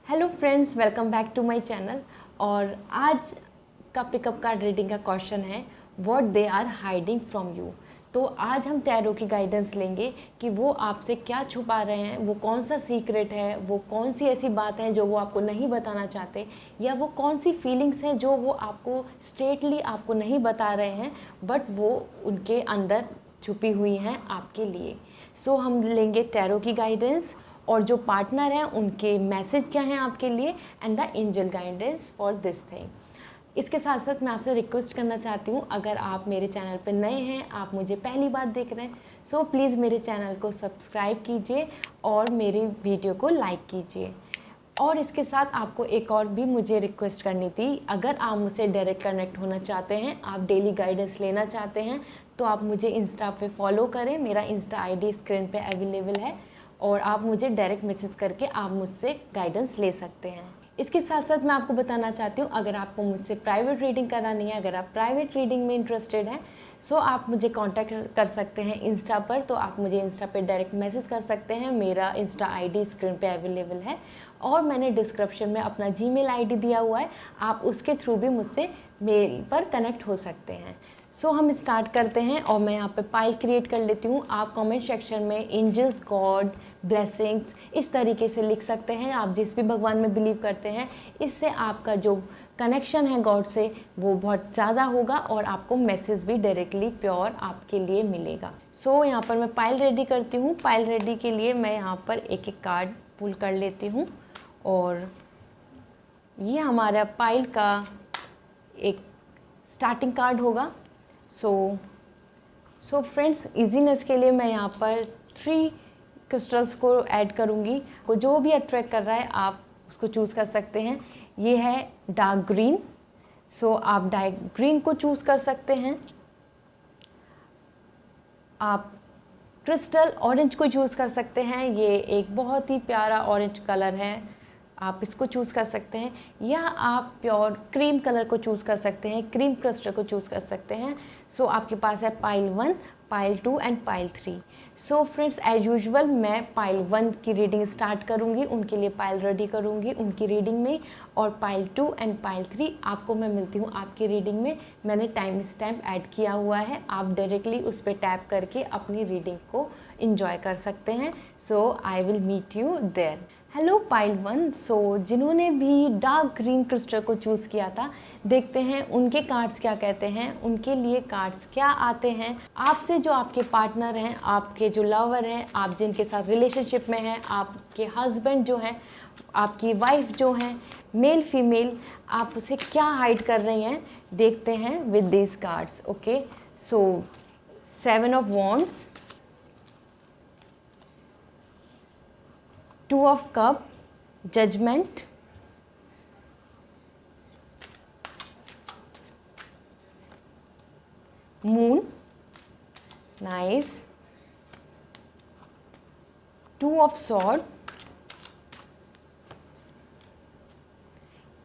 Hello friends, welcome back to my channel. और आज का पिकअप कार्ड रीडिंग का क्वेश्चन है what they are hiding from you. तो आज हम टैरो की गाइडेंस लेंगे कि वो आपसे क्या छुपा रहे हैं, वो कौन सा सीक्रेट है, वो कौन सी ऐसी बात है जो वो आपको नहीं बताना चाहते, या वो कौन सी फीलिंग्स हैं जो वो आपको स्ट्रेटली आपको नहीं बता रहे हैं बट वो उनके अंदर छुपी हुई हैं आपके लिए। सो हम लेंगे टैरो की गाइडेंस और जो पार्टनर हैं उनके मैसेज क्या हैं आपके लिए and the angel guidance for this thing. इसके साथ साथ मैं आपसे रिक्वेस्ट करना चाहती हूँ, अगर आप मेरे चैनल पर नए हैं, आप मुझे पहली बार देख रहे हैं, सो प्लीज़ मेरे चैनल को सब्सक्राइब कीजिए और मेरी वीडियो को लाइक कीजिए। और इसके साथ आपको एक और भी मुझे रिक्वेस्ट करनी थी, अगर आप मुझसे डायरेक्ट कनेक्ट होना चाहते हैं, आप डेली गाइडेंस लेना चाहते हैं, तो आप मुझे इंस्टा पे फॉलो करें। मेरा इंस्टा आईडी स्क्रीन पे अवेलेबल है और आप मुझे डायरेक्ट मैसेज करके आप मुझसे गाइडेंस ले सकते हैं। इसके साथ साथ मैं आपको बताना चाहती हूँ, अगर आपको मुझसे प्राइवेट रीडिंग करानी है, अगर आप प्राइवेट रीडिंग में इंटरेस्टेड हैं, सो आप मुझे कांटेक्ट कर सकते हैं इंस्टा पर। तो आप मुझे इंस्टा पे डायरेक्ट मैसेज कर सकते हैं। मेरा इंस्टा आईडी स्क्रीन पे अवेलेबल है और मैंने डिस्क्रिप्शन में अपना जीमेल आईडी दिया हुआ है, आप उसके थ्रू भी मुझसे मेल पर कनेक्ट हो सकते हैं। सो हम स्टार्ट करते हैं और मैं यहाँ पे पाइल क्रिएट कर लेती हूँ। आप कमेंट सेक्शन में एंजल्स, गॉड, ब्लेसिंग्स इस तरीके से लिख सकते हैं। आप जिस भी भगवान में बिलीव करते हैं, इससे आपका जो कनेक्शन है गॉड से वो बहुत ज़्यादा होगा और आपको मैसेज भी डायरेक्टली प्योर आपके लिए मिलेगा। सो यहाँ पर मैं पाइल रेडी करती हूँ। पाइल रेडी के लिए मैं यहाँ पर एक एक कार्ड पुल कर लेती हूँ और ये हमारा पाइल का एक स्टार्टिंग कार्ड होगा। सो फ्रेंड्स, इजीनेस के लिए मैं यहाँ पर 3 क्रिस्टल्स को ऐड करूँगी। को जो भी अट्रैक्ट कर रहा है आप उसको चूज़ कर सकते हैं। ये है डार्क ग्रीन, सो आप डार्क ग्रीन को चूज़ कर सकते हैं। आप क्रिस्टल ऑरेंज को चूज़ कर सकते हैं। ये एक बहुत ही प्यारा ऑरेंज कलर है, आप इसको चूज़ कर सकते हैं। या आप प्योर क्रीम कलर को चूज़ कर सकते हैं, क्रीम क्रिस्टल को चूज़ कर सकते हैं। सो आपके पास है pile 1, pile 2 and pile 3। So friends, as usual मैं पाइल 1 की रीडिंग स्टार्ट करूँगी, उनके लिए पाइल रेडी करूँगी उनकी रीडिंग में, और पाइल 2 एंड पाइल 3 आपको मैं मिलती हूँ आपकी रीडिंग में। मैंने टाइम स्टैम्प ऐड किया हुआ है, आप डायरेक्टली उस पर टैप करके अपनी रीडिंग को इंजॉय कर सकते हैं। So I will meet you there. Hello pile 1। So जिन्होंने भी डार्क ग्रीन क्रिस्टल को चूज़ किया था, देखते हैं उनके कार्ड्स क्या कहते हैं, उनके लिए कार्ड्स क्या आते हैं। आपसे जो आपके पार्टनर हैं, आपके जो लवर हैं, आप जिनके साथ रिलेशनशिप में हैं, आपके हस्बैंड जो हैं, आपकी वाइफ जो हैं, मेल फीमेल, आप उसे क्या हाइड कर रही हैं, देखते हैं with this cards. Okay, so 7 of wands, 2 of cup, judgment, moon, nice, 2 of sword,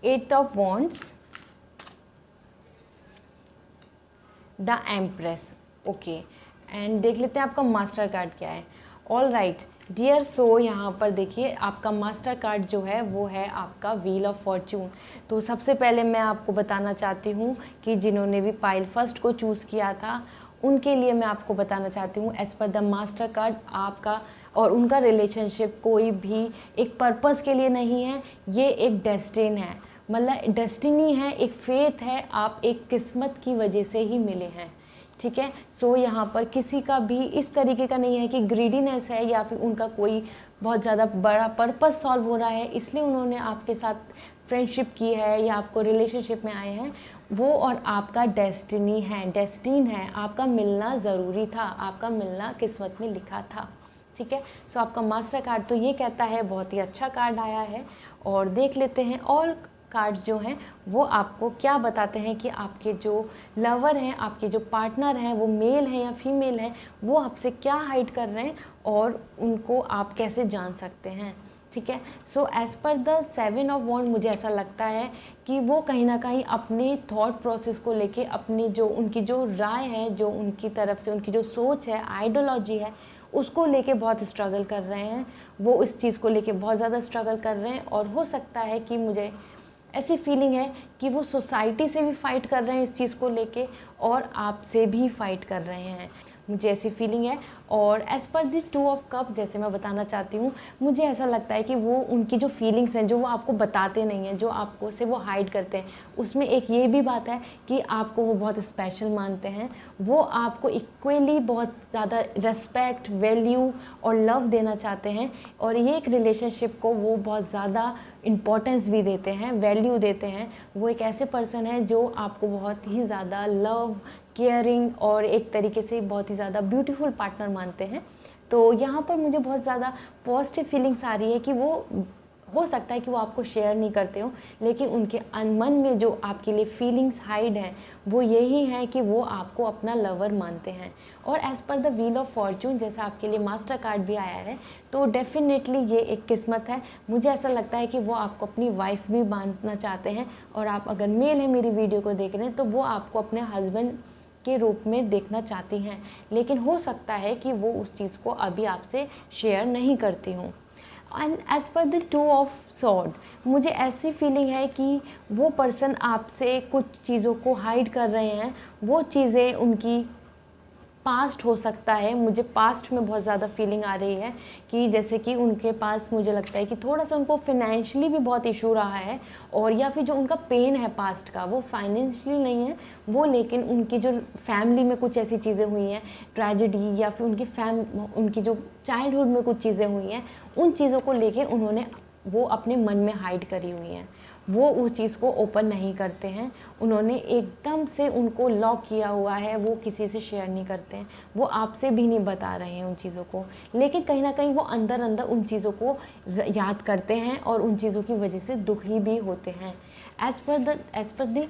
8 of wands, the empress. Okay, and देख लेते हैं आपका मास्टर कार्ड क्या है। ऑल राइट डियर, सो यहाँ पर देखिए आपका मास्टर कार्ड जो है वो है आपका व्हील ऑफ फॉर्च्यून। तो सबसे पहले मैं आपको बताना चाहती हूँ कि जिन्होंने भी पाइल फर्स्ट को चूज़ किया था, उनके लिए मैं आपको बताना चाहती हूँ as per the master card, आपका और उनका रिलेशनशिप कोई भी एक पर्पस के लिए नहीं है, ये एक डेस्टिन है, मतलब डेस्टिनी है, एक फेथ है, आप एक किस्मत की वजह से ही मिले हैं। ठीक है, सो यहाँ पर किसी का भी इस तरीके का नहीं है कि ग्रीडीनेस है या फिर उनका कोई बहुत ज़्यादा बड़ा पर्पस सॉल्व हो रहा है इसलिए उन्होंने आपके साथ फ्रेंडशिप की है या आपको रिलेशनशिप में आए हैं। वो और आपका डेस्टिनी है, डेस्टिन है, आपका मिलना ज़रूरी था, आपका मिलना किस्मत में लिखा था। ठीक है, सो आपका मास्टर कार्ड तो ये कहता है, बहुत ही अच्छा कार्ड आया है। और देख लेते हैं और कार्ड्स जो हैं वो आपको क्या बताते हैं कि आपके जो लवर हैं, आपके जो पार्टनर हैं, वो मेल हैं या फीमेल हैं, वो आपसे क्या हाइड कर रहे हैं और उनको आप कैसे जान सकते हैं। ठीक है, so as per the 7 of wand मुझे ऐसा लगता है कि वो कहीं ना कहीं अपने थॉट प्रोसेस को लेके, अपनी जो उनकी जो राय है, जो उनकी तरफ से उनकी जो सोच है, आइडियोलॉजी है, उसको लेके बहुत स्ट्रगल कर रहे हैं, वो इस चीज़ को लेके बहुत ज़्यादा स्ट्रगल कर रहे हैं। और हो सकता है कि मुझे ऐसी फीलिंग है कि वो सोसाइटी से भी फाइट कर रहे हैं इस चीज़ को लेके, और आपसे भी फाइट कर रहे हैं, मुझे ऐसी फीलिंग है। और as per the two of cup, जैसे मैं बताना चाहती हूँ, मुझे ऐसा लगता है कि वो उनकी जो फीलिंग्स हैं जो वो आपको बताते नहीं हैं, जो आपको से वो हाइड करते हैं, उसमें एक ये भी बात है कि आपको वो बहुत स्पेशल मानते हैं, वो आपको इक्वली बहुत ज़्यादा रिस्पेक्ट, वैल्यू और लव देना चाहते हैं। और ये एक रिलेशनशिप को वो बहुत ज़्यादा इम्पोर्टेंस भी देते हैं, वैल्यू देते हैं। वो एक ऐसे पर्सन है जो आपको बहुत ही ज़्यादा लव, केयरिंग और एक तरीके से बहुत ही ज़्यादा ब्यूटीफुल पार्टनर मानते हैं। तो यहाँ पर मुझे बहुत ज़्यादा पॉजिटिव फीलिंग्स आ रही है कि वो हो सकता है कि वो आपको शेयर नहीं करते हो, लेकिन उनके मन में जो आपके लिए फीलिंग्स हाइड हैं वो यही है कि वो आपको अपना लवर मानते हैं। और as per the wheel of Fortune, जैसा आपके लिए मास्टर कार्ड भी आया है, तो डेफिनेटली ये एक किस्मत है। मुझे ऐसा लगता है कि वो आपको अपनी वाइफ भी मानना चाहते हैं, और आप अगर मेल है मेरी वीडियो को देख रहे हैं तो वो आपको अपने हस्बैंड के रूप में देखना चाहती हैं, लेकिन हो सकता है कि वो उस चीज़ को अभी आपसे शेयर नहीं करती हूँ। And as per the two of sword, मुझे ऐसी फीलिंग है कि वो पर्सन आपसे कुछ चीज़ों को हाइड कर रहे हैं। वो चीज़ें उनकी पास्ट हो सकता है, मुझे पास्ट में बहुत ज़्यादा फीलिंग आ रही है कि जैसे कि उनके पास मुझे लगता है कि थोड़ा सा उनको फिनेंशियली भी बहुत इशू रहा है, और या फिर जो उनका पेन है पास्ट का वो फाइनेंशियली नहीं है वो, लेकिन उनकी जो फैमिली में कुछ ऐसी चीज़ें हुई हैं, ट्रेजेडी, या फिर उनकी जो चाइल्डहुड में कुछ चीज़ें हुई हैं, उन चीज़ों को लेके उन्होंने वो अपने मन में हाइड करी हुई हैं। वो उस चीज़ को ओपन नहीं करते हैं, उन्होंने एकदम से उनको लॉक किया हुआ है, वो किसी से शेयर नहीं करते हैं, वो आपसे भी नहीं बता रहे हैं उन चीज़ों को, लेकिन कहीं ना कहीं वो अंदर अंदर उन चीज़ों को याद करते हैं और उन चीज़ों की वजह से दुखी भी होते हैं। As per the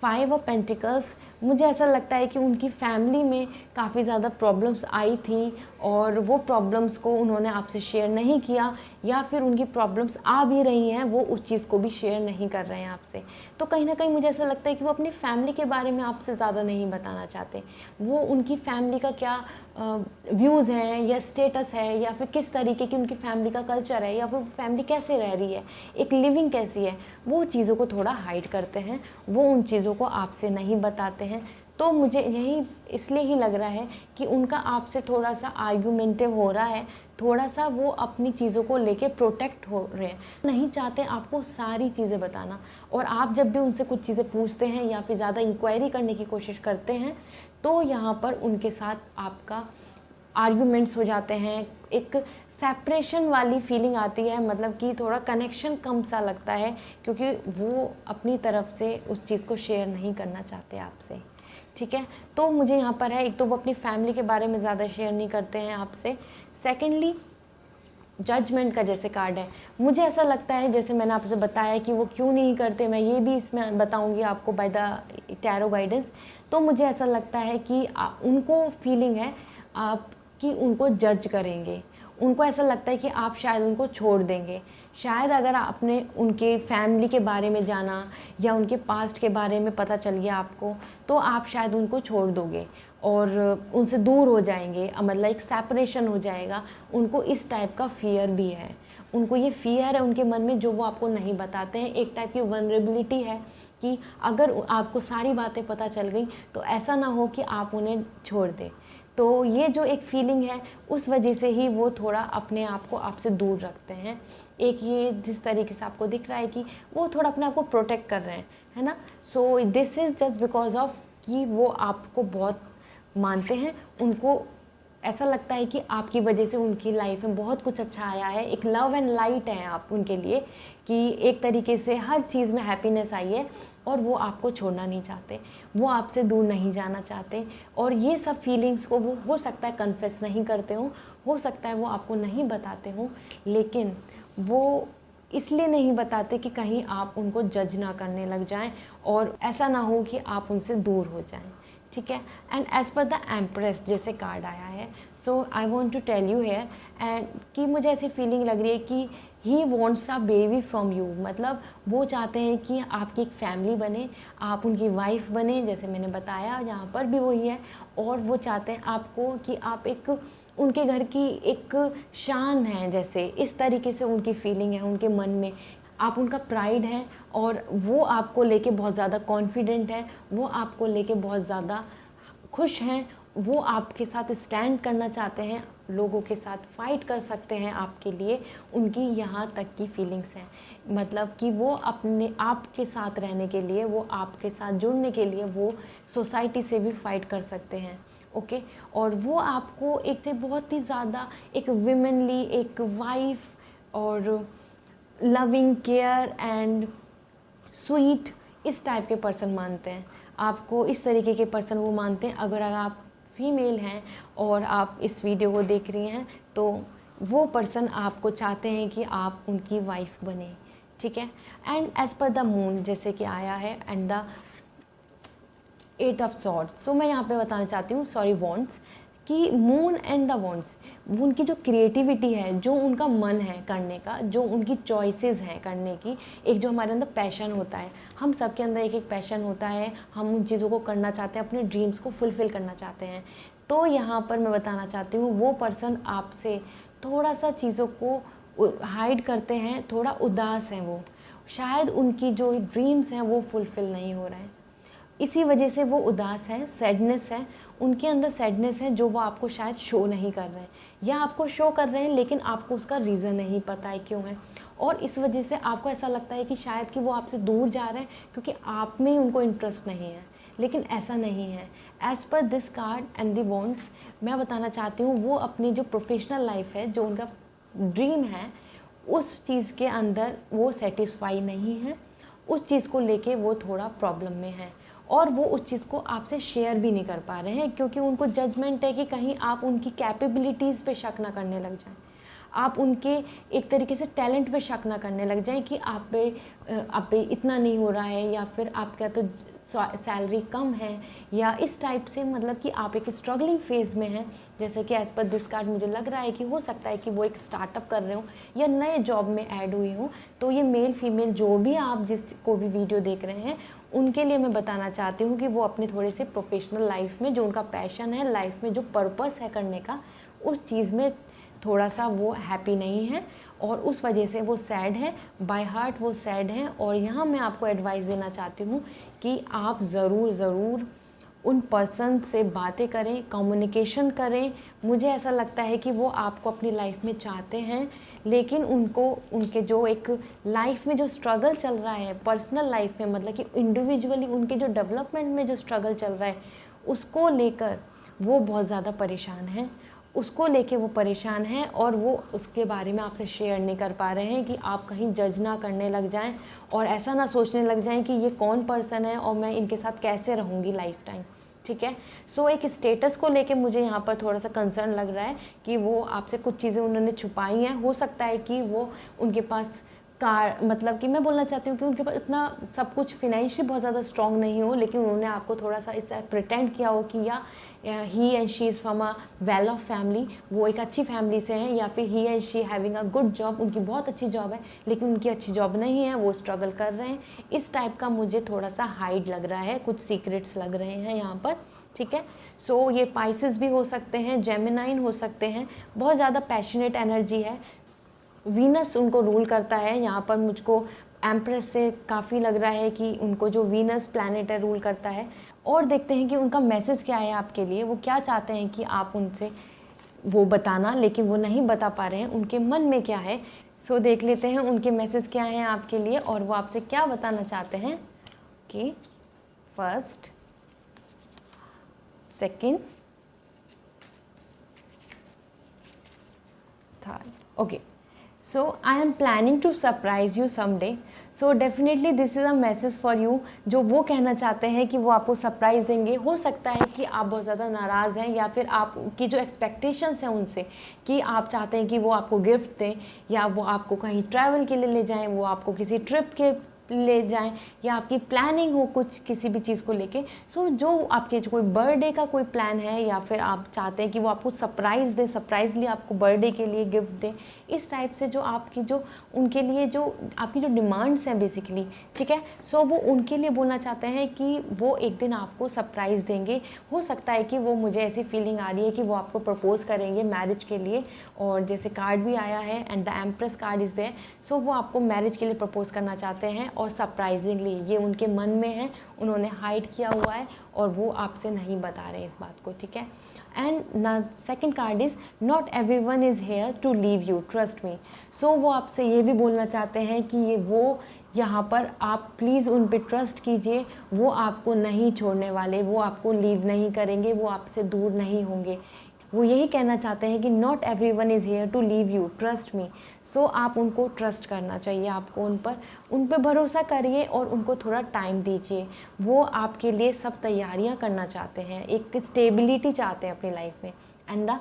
5 of pentacles, मुझे ऐसा लगता है कि उनकी फैमिली में काफ़ी ज़्यादा प्रॉब्लम्स आई थी, और वो प्रॉब्लम्स को उन्होंने आपसे शेयर नहीं किया, या फिर उनकी प्रॉब्लम्स आ भी रही हैं, वो उस चीज़ को भी शेयर नहीं कर रहे हैं आपसे। तो कहीं ना कहीं मुझे ऐसा लगता है कि वो अपनी फैमिली के बारे में आपसे ज़्यादा नहीं बताना चाहते। वो उनकी फैमिली का क्या व्यूज़ हैं, या स्टेटस है, या फिर किस तरीके की उनकी फैमिली का कल्चर है, या फिर फैमिली कैसे रह रही है, एक लिविंग कैसी है, वो चीज़ों को थोड़ा हाइड करते हैं, वो उन चीज़ों को आपसे नहीं बताते हैं। तो मुझे यही इसलिए ही लग रहा है कि उनका आपसे थोड़ा सा आर्गुमेंटिव हो रहा है, थोड़ा सा वो अपनी चीज़ों को लेके प्रोटेक्ट हो रहे हैं, नहीं चाहते आपको सारी चीज़ें बताना। और आप जब भी उनसे कुछ चीज़ें पूछते हैं या फिर ज़्यादा इंक्वायरी करने की कोशिश करते हैं, तो यहाँ पर उनके साथ आपका आर्ग्यूमेंट्स हो जाते हैं, एक सेपरेशन वाली फीलिंग आती है, मतलब कि थोड़ा कनेक्शन कम सा लगता है, क्योंकि वो अपनी तरफ से उस चीज़ को शेयर नहीं करना चाहते आपसे। ठीक है, तो मुझे यहाँ पर है, एक तो वो अपनी फैमिली के बारे में ज़्यादा शेयर नहीं करते हैं आपसे। सेकेंडली, जजमेंट का जैसे कार्ड है, मुझे ऐसा लगता है, जैसे मैंने आपसे बताया कि वो क्यों नहीं करते, मैं ये भी इसमें बताऊंगी आपको बाय द टैरो गाइडेंस। तो मुझे ऐसा लगता है कि उनको फीलिंग है आप कि उनको जज करेंगे, उनको ऐसा लगता है कि आप शायद उनको छोड़ देंगे। शायद अगर आपने उनके फैमिली के बारे में जाना या उनके पास्ट के बारे में पता चल गया आपको, तो आप शायद उनको छोड़ दोगे और उनसे दूर हो जाएंगे, मतलब एक सेपरेशन हो जाएगा। उनको इस टाइप का फियर भी है, उनको ये फियर है उनके मन में, जो वो आपको नहीं बताते हैं। एक टाइप की वनरेबिलिटी है कि अगर आपको सारी बातें पता चल गई तो ऐसा ना हो कि आप उन्हें छोड़ दें। तो ये जो एक फीलिंग है, उस वजह से ही वो थोड़ा अपने आप को आपसे दूर रखते हैं। एक ये जिस तरीके से आपको दिख रहा है कि वो थोड़ा अपने आप को प्रोटेक्ट कर रहे हैं, है ना। So this is just because of कि वो आपको बहुत मानते हैं, उनको ऐसा लगता है कि आपकी वजह से उनकी लाइफ में बहुत कुछ अच्छा आया है, एक लव एंड लाइट है आप उनके लिए, कि एक तरीके से हर चीज़ में हैप्पीनेस आई है, और वो आपको छोड़ना नहीं चाहते, वो आपसे दूर नहीं जाना चाहते। और ये सब फीलिंग्स को वो हो सकता है कन्फेस नहीं करते हो सकता है वो आपको नहीं बताते हो, लेकिन वो इसलिए नहीं बताते कि कहीं आप उनको जज ना करने लग जाएं और ऐसा ना हो कि आप उनसे दूर हो जाएं। ठीक है, and as per the empress जैसे कार्ड आया है, so I want to tell you here and कि मुझे ऐसी फीलिंग लग रही है कि he wants a baby from you, मतलब वो चाहते हैं कि आपकी एक फैमिली बने, आप उनकी वाइफ बने, जैसे मैंने बताया यहाँ पर भी वही है। और वो चाहते हैं आपको कि आप एक उनके घर की एक शान है, जैसे इस तरीके से उनकी फीलिंग है उनके मन में। आप उनका प्राइड है और वो आपको लेके बहुत ज़्यादा कॉन्फिडेंट है, वो आपको लेके बहुत ज़्यादा खुश हैं, वो आपके साथ स्टैंड करना चाहते हैं, लोगों के साथ फाइट कर सकते हैं आपके लिए। उनकी यहाँ तक की फीलिंग्स हैं, मतलब कि वो अपने आपके साथ रहने के लिए, वो आपके साथ जुड़ने के लिए वो सोसाइटी से भी फाइट कर सकते हैं। ओके और वो आपको एक से बहुत ही ज़्यादा एक विमेनली, एक वाइफ और लविंग केयर एंड स्वीट इस टाइप के पर्सन मानते हैं आपको। इस तरीके के पर्सन वो मानते हैं। अगर आप फीमेल हैं और आप इस वीडियो को देख रही हैं तो वो पर्सन आपको चाहते हैं कि आप उनकी वाइफ बने, ठीक है। And as per the moon जैसे कि आया है and the 8 of swords, so मैं यहाँ पे बताना चाहती हूँ, सॉरी वॉन्ट्स, कि मून एंड द वॉन्ट्स, उनकी जो क्रिएटिविटी है, जो उनका मन है करने का, जो उनकी चॉइसेस हैं करने की, एक जो हमारे अंदर पैशन होता है, हम सब के अंदर एक एक पैशन होता है, हम उन चीज़ों को करना चाहते हैं, अपने ड्रीम्स को फुलफ़िल करना चाहते हैं। तो यहाँ पर मैं बताना चाहती हूँ वो पर्सन आपसे थोड़ा सा चीज़ों को हाइड करते हैं, थोड़ा उदास हैं वो, शायद उनकी जो ड्रीम्स हैं वो फुलफ़िल नहीं हो रहे हैं, इसी वजह से वो उदास है, सैडनेस है, उनके अंदर सैडनेस है जो वो आपको शायद शो नहीं कर रहे हैं, या आपको शो कर रहे हैं लेकिन आपको उसका रीज़न नहीं पता है क्यों है। और इस वजह से आपको ऐसा लगता है कि शायद कि वो आपसे दूर जा रहे हैं क्योंकि आप में ही उनको इंटरेस्ट नहीं है, लेकिन ऐसा नहीं है। As per this card and the wants, मैं बताना चाहती हूँ वो अपनी जो प्रोफेशनल लाइफ है, जो उनका ड्रीम है, उस चीज़ के अंदर वो सेटिस्फाई नहीं है, उस चीज़ को लेके वो थोड़ा प्रॉब्लम में है और वो उस चीज़ को आपसे शेयर भी नहीं कर पा रहे हैं क्योंकि उनको जजमेंट है कि कहीं आप उनकी कैपेबिलिटीज़ पे शक ना करने लग जाएं, आप उनके एक तरीके से टैलेंट पे शक ना करने लग जाएं कि आप पे इतना नहीं हो रहा है, या फिर आपका तो सैलरी कम है, या इस टाइप से, मतलब कि आप एक स्ट्रगलिंग फेज़ में हैं। जैसे कि एज़ पर दिस कार्ड मुझे लग रहा है कि हो सकता है कि वो एक स्टार्टअप कर रहे हो या नए जॉब में ऐड हुई हो। तो ये मेल फीमेल जो भी आप जिसको भी वीडियो देख रहे हैं, उनके लिए मैं बताना चाहती हूँ कि वो अपने थोड़े से प्रोफेशनल लाइफ में, जो उनका पैशन है लाइफ में, जो पर्पस है करने का, उस चीज़ में थोड़ा सा वो हैप्पी नहीं है और उस वजह से वो सैड है, बाय हार्ट वो सैड हैं। और यहाँ मैं आपको एडवाइस देना चाहती हूँ कि आप ज़रूर उन पर्सन से बातें करें, कम्युनिकेशन करें। मुझे ऐसा लगता है कि वो आपको अपनी लाइफ में चाहते हैं, लेकिन उनको उनके जो एक लाइफ में जो स्ट्रगल चल रहा है, पर्सनल लाइफ में, मतलब कि इंडिविजुअली उनके जो डेवलपमेंट में जो स्ट्रगल चल रहा है, उसको लेकर वो बहुत ज़्यादा परेशान हैं, उसको लेके वो परेशान हैं और वो उसके बारे में आपसे शेयर नहीं कर पा रहे हैं कि आप कहीं जज ना करने लग जाएं और ऐसा ना सोचने लग जाएं कि ये कौन पर्सन है और मैं इनके साथ कैसे रहूँगी लाइफ टाइम, ठीक है। सो एक स्टेटस को लेके मुझे यहाँ पर थोड़ा सा कंसर्न लग रहा है कि वो आपसे कुछ चीज़ें उन्होंने छुपाई हैं। हो सकता है कि वो उनके पास कार, मतलब कि मैं बोलना चाहती हूँ कि उनके पास इतना सब कुछ फिनेंशियली बहुत ज़्यादा स्ट्रॉन्ग नहीं हो, लेकिन उन्होंने आपको थोड़ा सा इससे प्रिटेंड किया हो कि या he and she is from a well off family, वो एक अच्छी फैमिली से हैं, या फिर he and she having a good job, उनकी बहुत अच्छी जॉब है लेकिन उनकी अच्छी जॉब नहीं है, वो स्ट्रगल कर रहे हैं। इस टाइप का मुझे थोड़ा सा हाइड लग रहा है, कुछ सीक्रेट्स लग रहे हैं यहाँ पर, ठीक है। सो ये पाइसेस भी हो सकते हैं, जेमिनाइन हो सकते हैं, बहुत ज़्यादा पैशनेट एनर्जी है, वीनस उनको रूल करता है। यहाँ पर मुझको एम्प्रेस से काफ़ी लग रहा है कि उनको जो वीनस प्लैनेट है रूल करता है। और देखते हैं कि उनका मैसेज क्या है आपके लिए, वो क्या चाहते हैं कि आप उनसे वो बताना, लेकिन वो नहीं बता पा रहे हैं, उनके मन में क्या है। सो देख लेते हैं उनके मैसेज क्या हैं आपके लिए और वो आपसे क्या बताना चाहते हैं। कि first, second, third, okay. So I am planning to surprise you someday. So definitely this is a message for you, जो वो कहना चाहते हैं कि वो आपको सरप्राइज़ देंगे। हो सकता है कि आप बहुत ज़्यादा नाराज़ हैं या फिर आपकी जो एक्सपेक्टेशंस हैं उनसे, कि आप चाहते हैं कि वो आपको गिफ्ट दें या वो आपको कहीं ट्रैवल के लिए ले जाएं, वो आपको किसी ट्रिप के ले जाएं या आपकी प्लानिंग हो कुछ किसी भी चीज़ को लेके। सो जो आपके जो कोई बर्थडे का कोई प्लान है या फिर आप चाहते हैं कि वो आपको सरप्राइज़ दे, सरप्राइजली आपको बर्थडे के लिए गिफ्ट दे, इस टाइप से जो आपकी जो उनके लिए जो आपकी जो डिमांड्स हैं बेसिकली, ठीक है, सो वो उनके लिए बोलना चाहते हैं कि वो एक दिन आपको सरप्राइज़ देंगे। हो सकता है कि वो, मुझे ऐसी फीलिंग आ रही है कि वो आपको प्रपोज करेंगे मैरिज के लिए, और जैसे कार्ड भी आया है and the empress card is there, so वो आपको मैरिज के लिए प्रपोज करना चाहते हैं और सरप्राइजिंगली, ये उनके मन में है, उन्होंने हाइड किया हुआ है और वो आपसे नहीं बता रहे इस बात को, ठीक है। And the second card is not everyone is here to leave you, trust me. So वो आपसे ये भी बोलना चाहते हैं कि ये वो यहाँ पर आप प्लीज़ उन पे ट्रस्ट कीजिए, वो आपको नहीं छोड़ने वाले, वो आपको लीव नहीं करेंगे, वो आपसे दूर नहीं होंगे। वो यही कहना चाहते हैं कि not everyone is here to leave you, trust me. So आप उनको ट्रस्ट करना चाहिए, आपको उन पर भरोसा करिए और उनको थोड़ा टाइम दीजिए। वो आपके लिए सब तैयारियां करना चाहते हैं, एक स्टेबिलिटी चाहते हैं अपनी लाइफ में। And the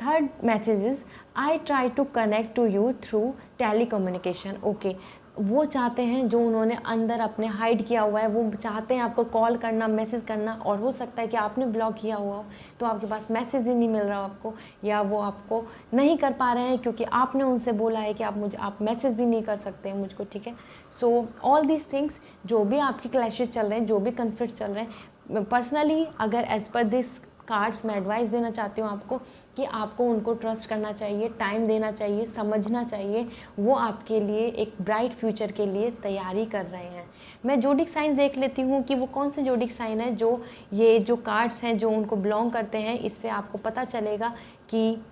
third message is I try to connect to you through telecommunication. Okay, वो चाहते हैं, जो उन्होंने अंदर अपने हाइड किया हुआ है, वो चाहते हैं आपको कॉल करना, मैसेज करना, और हो सकता है कि आपने ब्लॉक किया हुआ हो तो आपके पास मैसेज ही नहीं मिल रहा हो आपको, या वो आपको नहीं कर पा रहे हैं क्योंकि आपने उनसे बोला है कि आप मैसेज भी नहीं कर सकते हैं मुझको, ठीक है। सो ऑल दीज थिंग्स, जो भी आपके क्लैशेज चल रहे हैं, जो भी कन्फ्लिक्ट चल रहे हैं, पर्सनली अगर एज पर दिस कार्ड्स मैं एडवाइस देना चाहती हूँ आपको कि आपको उनको ट्रस्ट करना चाहिए, टाइम देना चाहिए, समझना चाहिए, वो आपके लिए एक ब्राइट फ्यूचर के लिए तैयारी कर रहे हैं। मैं जोडिक साइन देख लेती हूँ कि वो कौन से जोडिक साइन है जो ये जो कार्ड्स हैं जो उनको बिलोंग करते हैं, इससे आपको पता चलेगा कि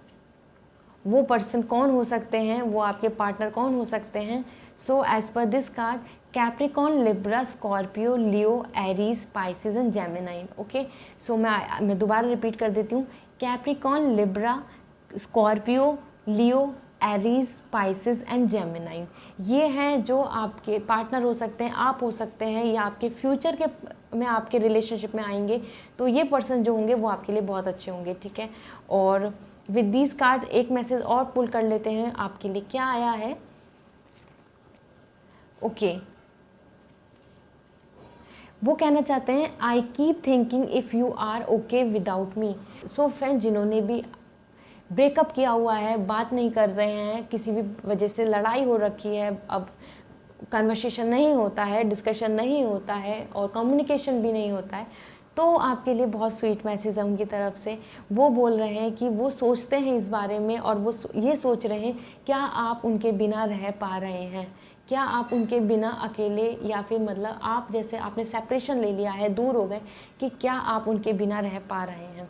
वो पर्सन कौन हो सकते हैं, वो आपके पार्टनर कौन हो सकते हैं। So as per this card, Capricorn, Libra, Scorpio, Leo, Aries, Pisces and Gemini. Okay, so मैं दोबारा रिपीट कर देती हूँ। Capricorn, Libra, Scorpio, Leo, Aries, Pisces and Gemini, ये हैं जो आपके पार्टनर हो सकते हैं, आप हो सकते हैं, या आपके फ्यूचर के में आपके रिलेशनशिप में आएंगे। तो ये पर्सन जो होंगे वो आपके लिए बहुत अच्छे होंगे, ठीक है। और विद दिस कार्ड एक मैसेज और पुल कर लेते हैं, आपके लिए क्या आया है। ओके, वो कहना चाहते हैं I keep thinking if you are okay without me. So friend, जिन्होंने भी ब्रेकअप किया हुआ है, बात नहीं कर रहे हैं, किसी भी वजह से लड़ाई हो रखी है, अब कन्वर्सेशन नहीं होता है, डिस्कशन नहीं होता है और कम्युनिकेशन भी नहीं होता है, तो आपके लिए बहुत स्वीट मैसेज है उनकी तरफ से। वो बोल रहे हैं कि वो सोचते हैं इस बारे में और वो ये सोच रहे हैं, क्या आप उनके बिना रह पा रहे हैं, क्या आप उनके बिना अकेले, या फिर मतलब आप जैसे आपने सेपरेशन ले लिया है, दूर हो गए, कि क्या आप उनके बिना रह पा रहे हैं।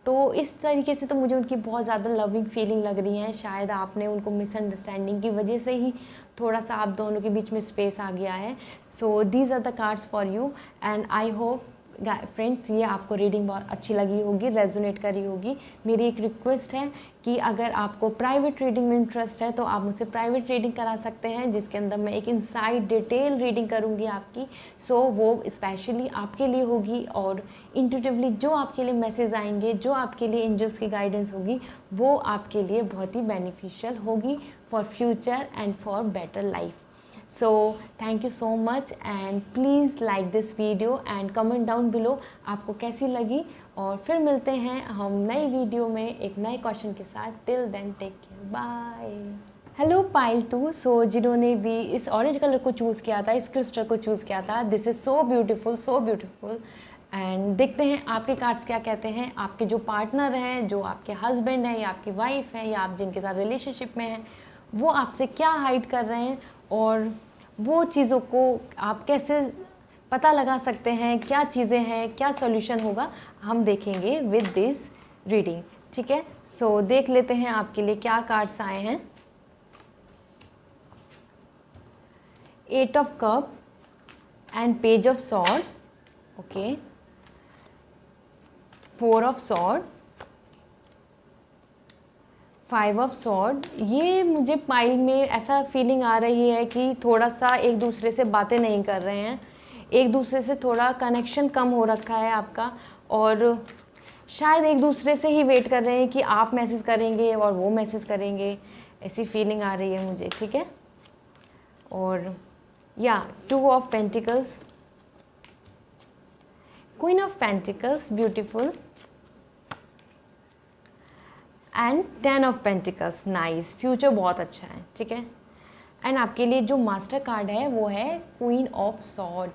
तो इस तरीके से तो मुझे उनकी बहुत ज़्यादा लविंग फीलिंग लग रही है। शायद आपने उनको मिसअंडरस्टैंडिंग की वजह से ही थोड़ा सा आप दोनों के बीच में स्पेस आ गया है। So these are the cards for you and I hope friends ये आपको रीडिंग बहुत अच्छी लगी होगी, रेजोनेट करी होगी। मेरी एक रिक्वेस्ट है कि अगर आपको प्राइवेट रीडिंग में इंटरेस्ट है तो आप मुझसे प्राइवेट रीडिंग करा सकते हैं, जिसके अंदर मैं एक इनसाइड डिटेल रीडिंग करूंगी आपकी। सो वो स्पेशली आपके लिए होगी और इंट्यूटिवली जो आपके लिए मैसेज आएंगे, जो आपके लिए एंजल्स की गाइडेंस होगी, वो आपके लिए बहुत ही बेनिफिशियल होगी for future and for better life. So thank you so much and please like this video and comment down below आपको कैसी लगी, और फिर मिलते हैं हम नई वीडियो में एक नए क्वेश्चन के साथ। Till then take care, bye. Hello pile 2, so जिन्होंने भी इस ऑरेंज कलर को चूज़ किया था, इस क्रिस्टल को चूज़ किया था, this is so beautiful and देखते हैं आपके कार्ड्स क्या कहते हैं। आपके जो पार्टनर हैं, जो आपके हस्बैंड हैं या आपकी वाइफ हैं या आप जिनके साथ रिलेशनशिप में हैं, वो आपसे क्या हाइड कर रहे हैं और वो चीज़ों को आप कैसे पता लगा सकते हैं, क्या चीज़ें हैं, क्या सॉल्यूशन होगा, हम देखेंगे विद दिस रीडिंग, ठीक है। सो देख लेते हैं आपके लिए क्या कार्ड्स आए हैं। 8 of cup and page of sword, okay, 4 of sword, 5 of sword. ये मुझे पाइल में ऐसा फीलिंग आ रही है कि थोड़ा सा एक दूसरे से बातें नहीं कर रहे हैं, एक दूसरे से थोड़ा कनेक्शन कम हो रखा है आपका, और शायद एक दूसरे से ही वेट कर रहे हैं कि आप मैसेज करेंगे और वो मैसेज करेंगे, ऐसी फीलिंग आ रही है मुझे, ठीक है। और या 2 of pentacles, queen of pentacles, beautiful, and 10 of pentacles, nice, future बहुत अच्छा है, ठीक है। एंड आपके लिए जो मास्टर कार्ड है वो है क्वीन ऑफ सॉर्ड।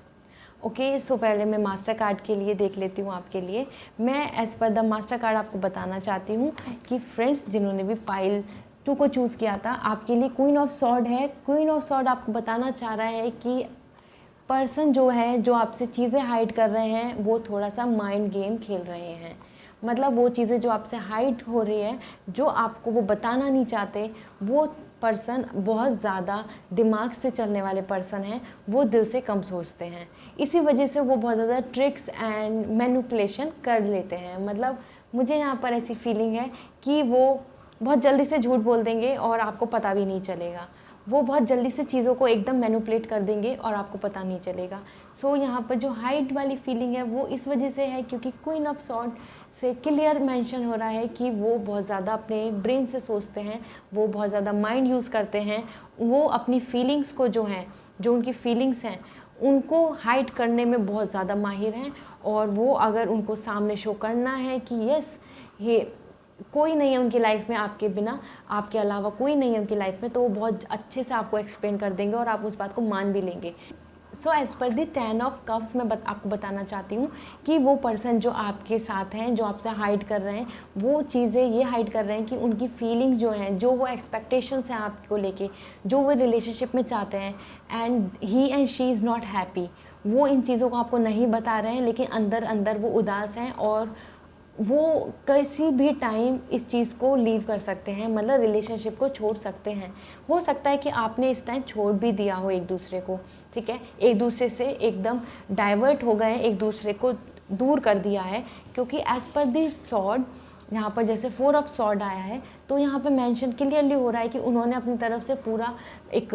ओके, सो पहले मैं मास्टर कार्ड के लिए देख लेती हूँ आपके लिए। मैं as per the master card आपको बताना चाहती हूँ कि फ्रेंड्स जिन्होंने भी पाइल 2 को चूज़ किया था, आपके लिए क्वीन ऑफ सॉर्ड है। क्वीन ऑफ सॉर्ड आपको बताना चाह रहा है कि पर्सन जो है, जो आपसे चीज़ें हाइड कर रहे हैं, वो थोड़ा सा माइंड गेम खेल रहे हैं। मतलब वो चीज़ें जो आपसे हाइड हो रही है, जो आपको वो बताना नहीं चाहते, वो पर्सन बहुत ज़्यादा दिमाग से चलने वाले पर्सन हैं, वो दिल से कम सोचते हैं। इसी वजह से वो बहुत ज़्यादा ट्रिक्स एंड मैनिपुलेशन कर लेते हैं। मतलब मुझे यहाँ पर ऐसी फीलिंग है कि वो बहुत जल्दी से झूठ बोल देंगे और आपको पता भी नहीं चलेगा। वो बहुत जल्दी से चीज़ों को एकदम मैनिपुलेट कर देंगे और आपको पता नहीं चलेगा। सो यहाँ पर जो हाइट वाली फीलिंग है वो इस वजह से है क्योंकि क्वीन ऑफ सॉर्ड से क्लियर मेंशन हो रहा है कि वो बहुत ज़्यादा अपने ब्रेन से सोचते हैं, वो बहुत ज़्यादा माइंड यूज़ करते हैं, वो अपनी फीलिंग्स को जो हैं, जो उनकी फीलिंग्स हैं, उनको हाइड करने में बहुत ज़्यादा माहिर हैं। और वो अगर उनको सामने शो करना है कि यस, ये कोई नहीं है उनकी लाइफ में आपके बिना, आपके अलावा कोई नहीं है उनकी लाइफ में, तो वो बहुत अच्छे से आपको एक्सप्लेन कर देंगे और आप उस बात को मान भी लेंगे। सो एज़ पर दी 10 ऑफ कप्स मैं आपको बताना चाहती हूँ कि वो पर्सन जो आपके साथ हैं, जो आपसे हाइड कर रहे हैं, वो चीज़ें ये हाइड कर रहे हैं कि उनकी फीलिंग्स जो हैं, जो वो एक्सपेक्टेशंस हैं आपको लेके, जो वो रिलेशनशिप में चाहते हैं, and he and she is not happy, वो इन चीज़ों को आपको नहीं बता रहे हैं, लेकिन अंदर अंदर वो उदास हैं और वो किसी भी टाइम इस चीज़ को लीव कर सकते हैं, मतलब रिलेशनशिप को छोड़ सकते हैं। हो सकता है कि आपने इस टाइम छोड़ भी दिया हो एक दूसरे को, ठीक है, एक दूसरे से एकदम डाइवर्ट हो गए, एक दूसरे को दूर कर दिया है। क्योंकि एज पर दी सॉर्ड, यहाँ पर जैसे 4 ऑफ सॉर्ड आया है, तो यहाँ पर मेंशन क्लियरली हो रहा है कि उन्होंने अपनी तरफ से पूरा एक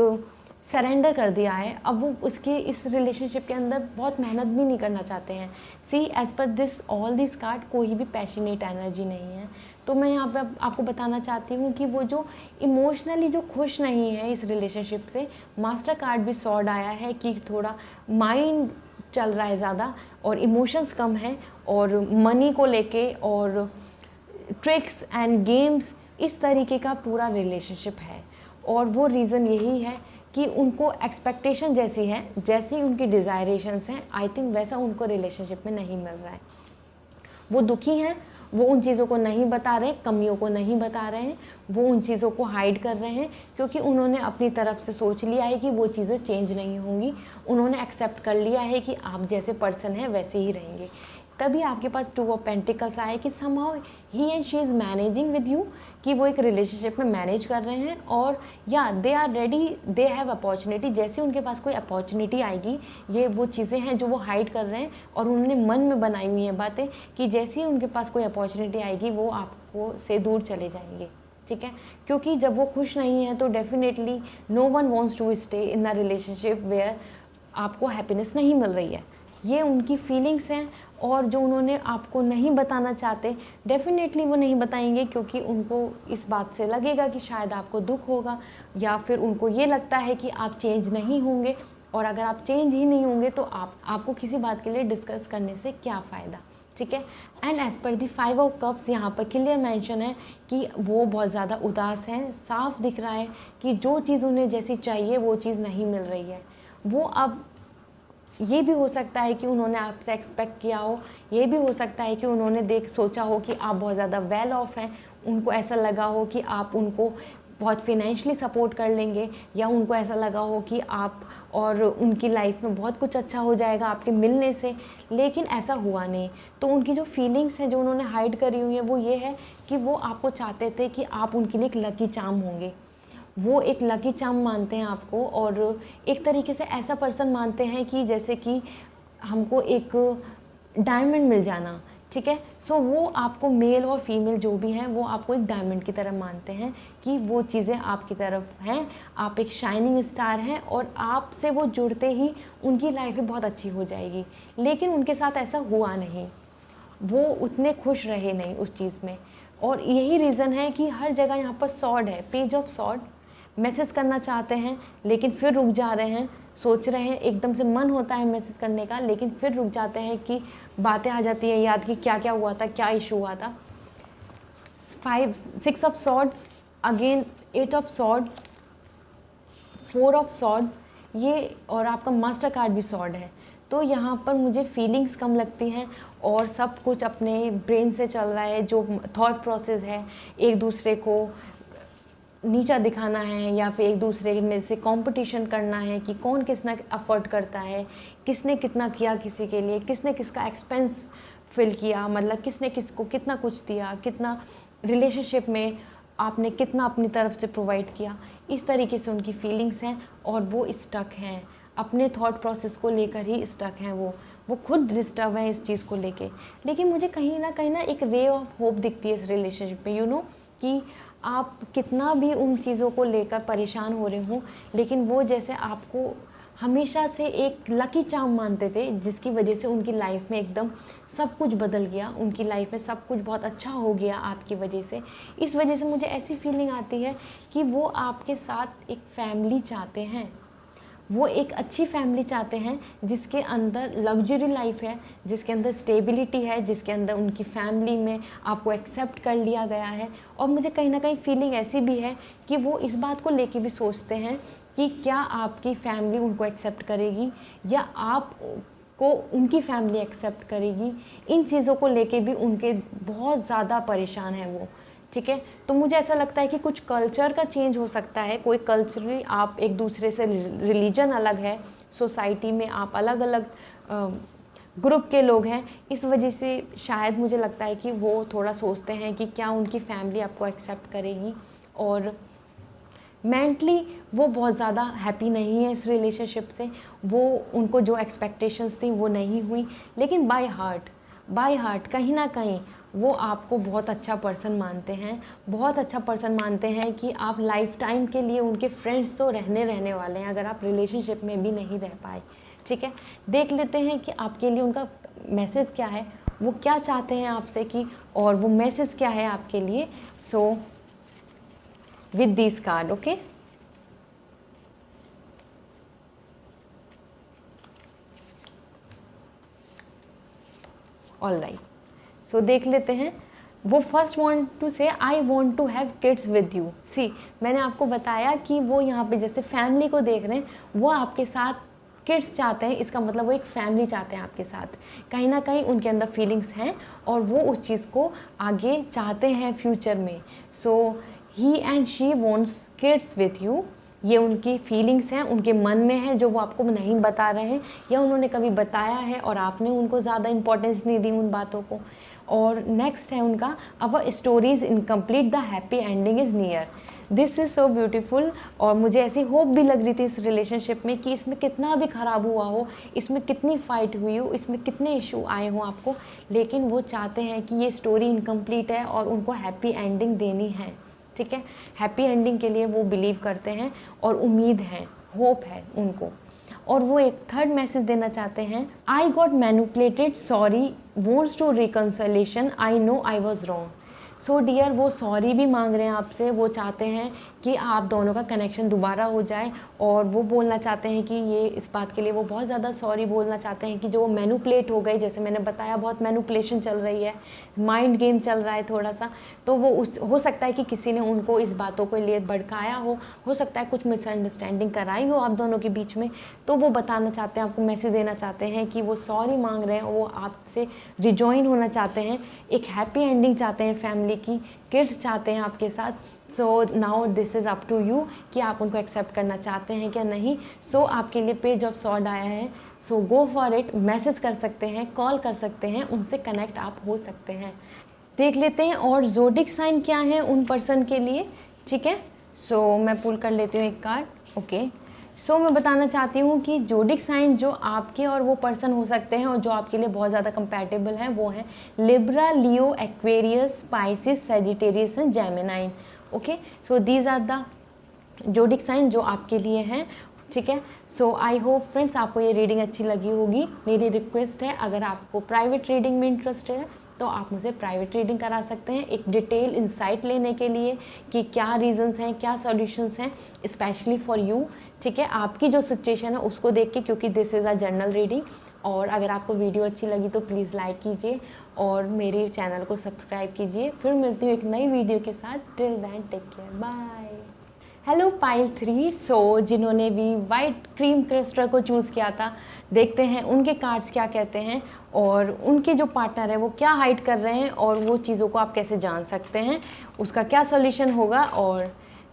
सरेंडर कर दिया है। अब वो उसके इस रिलेशनशिप के अंदर बहुत मेहनत भी नहीं करना चाहते हैं। See as per this all this card कोई भी पैशनेट एनर्जी नहीं है। तो मैं यहाँ पे आपको बताना चाहती हूँ कि वो जो इमोशनली जो खुश नहीं है इस रिलेशनशिप से, मास्टर कार्ड भी सॉर्ड आया है कि थोड़ा माइंड चल रहा है ज़्यादा और इमोशंस कम हैं, और मनी को लेके और ट्रिक्स एंड गेम्स, इस तरीके का पूरा रिलेशनशिप है। और वो रीज़न यही है कि उनको एक्सपेक्टेशन जैसी है, जैसी उनकी डिज़ायरेशंस हैं, आई थिंक वैसा उनको रिलेशनशिप में नहीं मिल रहा है। वो दुखी हैं, वो उन चीज़ों को नहीं बता रहे, कमियों को नहीं बता रहे हैं, वो उन चीज़ों को हाइड कर रहे हैं क्योंकि उन्होंने अपनी तरफ से सोच लिया है कि वो चीज़ें चेंज नहीं होंगी। उन्होंने एक्सेप्ट कर लिया है कि आप जैसे पर्सन हैं वैसे ही रहेंगे। तभी आपके पास 2 ऑफ पेंटिकल्स आए कि somehow he and she is managing with you, कि वो एक रिलेशनशिप में मैनेज कर रहे हैं, और या they are ready, they have opportunity. जैसे उनके पास कोई अपॉर्चुनिटी आएगी, ये वो चीज़ें हैं जो वो हाइड कर रहे हैं और उन्होंने मन में बनाई हुई हैं बातें कि जैसे ही उनके पास कोई अपॉर्चुनिटी आएगी वो आपको से दूर चले जाएंगे, ठीक है। क्योंकि जब वो खुश नहीं है तो definitely no one wants to stay in a relationship where आपको हैप्पीनेस नहीं मिल रही है। ये उनकी फीलिंग्स हैं, और जो उन्होंने आपको नहीं बताना चाहते, डेफिनेटली वो नहीं बताएंगे क्योंकि उनको इस बात से लगेगा कि शायद आपको दुख होगा, या फिर उनको ये लगता है कि आप चेंज नहीं होंगे, और अगर आप चेंज ही नहीं होंगे तो आपको किसी बात के लिए डिस्कस करने से क्या फ़ायदा, ठीक है। And as per the 5 of cups, यहाँ पर क्लियर मेंशन है कि वो बहुत ज़्यादा उदास हैं। साफ दिख रहा है कि जो चीज़ उन्हें जैसी चाहिए वो चीज़ नहीं मिल रही है। वो अब, ये भी हो सकता है कि उन्होंने आपसे एक्सपेक्ट किया हो, ये भी हो सकता है कि उन्होंने सोचा हो कि आप बहुत ज़्यादा वेल ऑफ हैं, उनको ऐसा लगा हो कि आप उनको बहुत फिनेंशियली सपोर्ट कर लेंगे, या उनको ऐसा लगा हो कि आप और उनकी लाइफ में बहुत कुछ अच्छा हो जाएगा आपके मिलने से, लेकिन ऐसा हुआ नहीं। तो उनकी जो फीलिंग्स हैं जो उन्होंने हाइड करी हुई है वो ये है कि वो आपको चाहते थे कि आप उनके लिए एक लकी चार्म होंगे। वो एक लकी चार्म मानते हैं आपको, और एक तरीके से ऐसा पर्सन मानते हैं कि जैसे कि हमको एक डायमंड मिल जाना, ठीक है। सो वो आपको, मेल और फीमेल जो भी हैं, वो आपको एक डायमंड की तरह मानते हैं कि वो चीज़ें आपकी तरफ हैं, आप एक शाइनिंग स्टार हैं, और आपसे वो जुड़ते ही उनकी लाइफ भी बहुत अच्छी हो जाएगी। लेकिन उनके साथ ऐसा हुआ नहीं, वो उतने खुश रहे नहीं उस चीज़ में, और यही रीज़न है कि हर जगह यहाँ पर सॉर्ड है, पेज ऑफ सॉर्ड, मैसेज करना चाहते हैं लेकिन फिर रुक जा रहे हैं, सोच रहे हैं, एकदम से मन होता है मैसेज करने का लेकिन फिर रुक जाते हैं कि बातें आ जाती है याद कि क्या क्या हुआ था, क्या इशू हुआ था। 6 of swords, again 8 of sword, 4 of sword, ये और आपका मास्टर कार्ड भी सॉर्ड है। तो यहाँ पर मुझे फीलिंग्स कम लगती हैं और सब कुछ अपने ब्रेन से चल रहा है, जो थॉट प्रोसेस है, एक दूसरे को नीचा दिखाना है या फिर एक दूसरे में से कंपटीशन करना है कि कौन कितना अफोर्ड करता है, किसने कितना किया किसी के लिए, किसने किसका एक्सपेंस फिल किया, मतलब किसने किसको कितना कुछ दिया, कितना रिलेशनशिप में आपने कितना अपनी तरफ से प्रोवाइड किया। इस तरीके से उनकी फीलिंग्स हैं और वो स्टक हैं, अपने थॉट प्रोसेस को लेकर ही स्टक हैं। वो खुद डिस्टर्ब है इस चीज़ को लेके। लेकिन मुझे कहीं ना एक रे ऑफ होप दिखती है इस रिलेशनशिप में, यू नो, कि आप कितना भी उन चीज़ों को लेकर परेशान हो रहे हो लेकिन वो जैसे आपको हमेशा से एक लकी चार्म मानते थे, जिसकी वजह से उनकी लाइफ में एकदम सब कुछ बदल गया, उनकी लाइफ में सब कुछ बहुत अच्छा हो गया आपकी वजह से। इस वजह से मुझे ऐसी फीलिंग आती है कि वो आपके साथ एक फैमिली चाहते हैं, वो एक अच्छी फैमिली चाहते हैं जिसके अंदर लग्जरी लाइफ है, जिसके अंदर स्टेबिलिटी है, जिसके अंदर उनकी फैमिली में आपको एक्सेप्ट कर लिया गया है। और मुझे कहीं ना कहीं फीलिंग ऐसी भी है कि वो इस बात को लेके भी सोचते हैं कि क्या आपकी फैमिली उनको एक्सेप्ट करेगी या आप को उनकी फैमिली एक्सेप्ट करेगी। इन चीज़ों को लेके भी उनके बहुत ज़्यादा परेशान है वो, ठीक है। तो मुझे ऐसा लगता है कि कुछ कल्चर का चेंज हो सकता है, कोई कल्चरली आप एक दूसरे से, रिलीजन अलग है, सोसाइटी में आप अलग अलग ग्रुप के लोग हैं, इस वजह से शायद मुझे लगता है कि वो थोड़ा सोचते हैं कि क्या उनकी फैमिली आपको एक्सेप्ट करेगी। और मेंटली वो बहुत ज़्यादा हैप्पी नहीं है इस रिलेशनशिप से, वो उनको जो एक्सपेक्टेशंस थी वो नहीं हुई। लेकिन बाय हार्ट कहीं ना कहीं वो आपको बहुत अच्छा पर्सन मानते हैं, बहुत अच्छा पर्सन मानते हैं कि आप लाइफ टाइम के लिए उनके फ्रेंड्स तो रहने वाले हैं अगर आप रिलेशनशिप में भी नहीं रह पाए, ठीक है। देख लेते हैं कि आपके लिए उनका मैसेज क्या है, वो क्या चाहते हैं आपसे कि, और वो मैसेज क्या है आपके लिए। सो with this card, okay, all right, so देख लेते हैं। वो first want to say I want to have kids with you. See, मैंने आपको बताया कि वो यहाँ पे जैसे फैमिली को देख रहे हैं, वो आपके साथ किड्स चाहते हैं, इसका मतलब वो एक फैमिली चाहते हैं आपके साथ। कहीं ना कहीं उनके अंदर फीलिंग्स हैं और वो उस चीज़ को आगे चाहते हैं फ्यूचर में। So he and she wants kids with you, ये उनकी फीलिंग्स हैं, उनके मन में है, जो वो आपको नहीं बता रहे हैं या उन्होंने कभी बताया है और आपने उनको ज़्यादा इंपॉर्टेंस नहीं दी उन बातों को। और नेक्स्ट है उनका, our story is incomplete, the happy ending is near. This is so beautiful. और मुझे ऐसी होप भी लग रही थी इस रिलेशनशिप में कि इसमें कितना भी ख़राब हुआ हो, इसमें कितनी फाइट हुई हो, इसमें कितने इशू आए हों आपको, लेकिन वो चाहते हैं कि ये स्टोरी इनकम्प्लीट है और उनको हैप्पी एंडिंग देनी है, ठीक है। हैप्पी एंडिंग के लिए वो बिलीव करते हैं और उम्मीद है, होप है उनको। और वो एक थर्ड मैसेज देना चाहते हैं, I got manipulated, sorry, wants to reconciliation, I know I was wrong. So dear, वो सॉरी भी मांग रहे हैं आपसे, वो चाहते हैं कि आप दोनों का कनेक्शन दोबारा हो जाए और वो बोलना चाहते हैं कि ये, इस बात के लिए वो बहुत ज़्यादा सॉरी बोलना चाहते हैं कि जो वो मैनिपुलेट हो गए, जैसे मैंने बताया बहुत मैनिपुलेशन चल रही है, माइंड गेम चल रहा है थोड़ा सा। तो वो हो सकता है कि किसी ने उनको इस बातों के लिए भड़काया हो सकता है कुछ मिसअंडरस्टैंडिंग कराई हो आप दोनों के बीच में। तो वो बताना चाहते हैं, आपको मैसेज देना चाहते हैं कि वो सॉरी मांग रहे हैं, वो आपसे रिजॉइन होना चाहते हैं, एक हैप्पी एंडिंग चाहते हैं फैमिली की, किड्स चाहते हैं आपके साथ। So now this is up to you कि आप उनको एक्सेप्ट करना चाहते हैं क्या नहीं। सो आपके लिए पेज ऑफ सॉर्ड आया है, सो गो फॉर इट। मैसेज कर सकते हैं, कॉल कर सकते हैं, उनसे कनेक्ट आप हो सकते हैं। देख लेते हैं और ज़ोडिक साइन क्या है उन पर्सन के लिए, ठीक है। सो मैं पुल कर लेती हूँ एक कार्ड, ओके। सो मैं बताना चाहती हूँ कि ज़ोडिक साइन जो आपके और वो पर्सन हो सकते हैं और जो आपके लिए बहुत ज़्यादा कंपैटिबल हैं, वो हैं Libra, Leo, Aquarius, Pisces, Sagittarius and Gemini, okay. So these are the zodiac sign जो आपके लिए हैं, ठीक है। सो आई होप फ्रेंड्स आपको ये रीडिंग अच्छी लगी होगी। मेरी रिक्वेस्ट है, अगर आपको प्राइवेट रीडिंग में इंटरेस्टेड है तो आप मुझसे प्राइवेट रीडिंग करा सकते हैं एक डिटेल इंसाइट लेने के लिए कि क्या रीजंस हैं, क्या सॉल्यूशंस हैं स्पेशली फॉर यू। ठीक है, आपकी जो सिचुएशन है उसको देख के, क्योंकि this is a general reading. और अगर आपको वीडियो अच्छी लगी तो प्लीज़ लाइक कीजिए और मेरे चैनल को सब्सक्राइब कीजिए। फिर मिलती हूँ एक नई वीडियो के साथ। Till then take care, bye. Hello pile 3। So जिन्होंने भी वाइट क्रीम क्रिस्टल को चूज़ किया था, देखते हैं उनके कार्ड्स क्या कहते हैं और उनके जो पार्टनर है वो क्या हाइड कर रहे हैं और वो चीज़ों को आप कैसे जान सकते हैं, उसका क्या सॉल्यूशन होगा और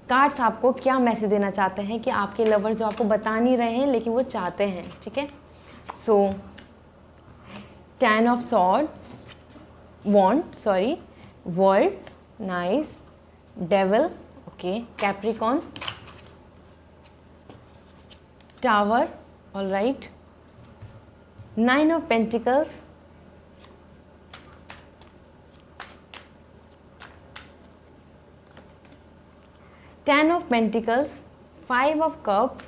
कार्ड्स आपको क्या मैसेज देना चाहते हैं कि आपके लवर्स जो आपको बता नहीं रहे हैं लेकिन वो चाहते हैं। ठीक है, so 10 of sword, wand, sorry, world, nice, devil, okay, Capricorn, tower, all right, 9 of pentacles, Ten of Pentacles, 5 of Cups,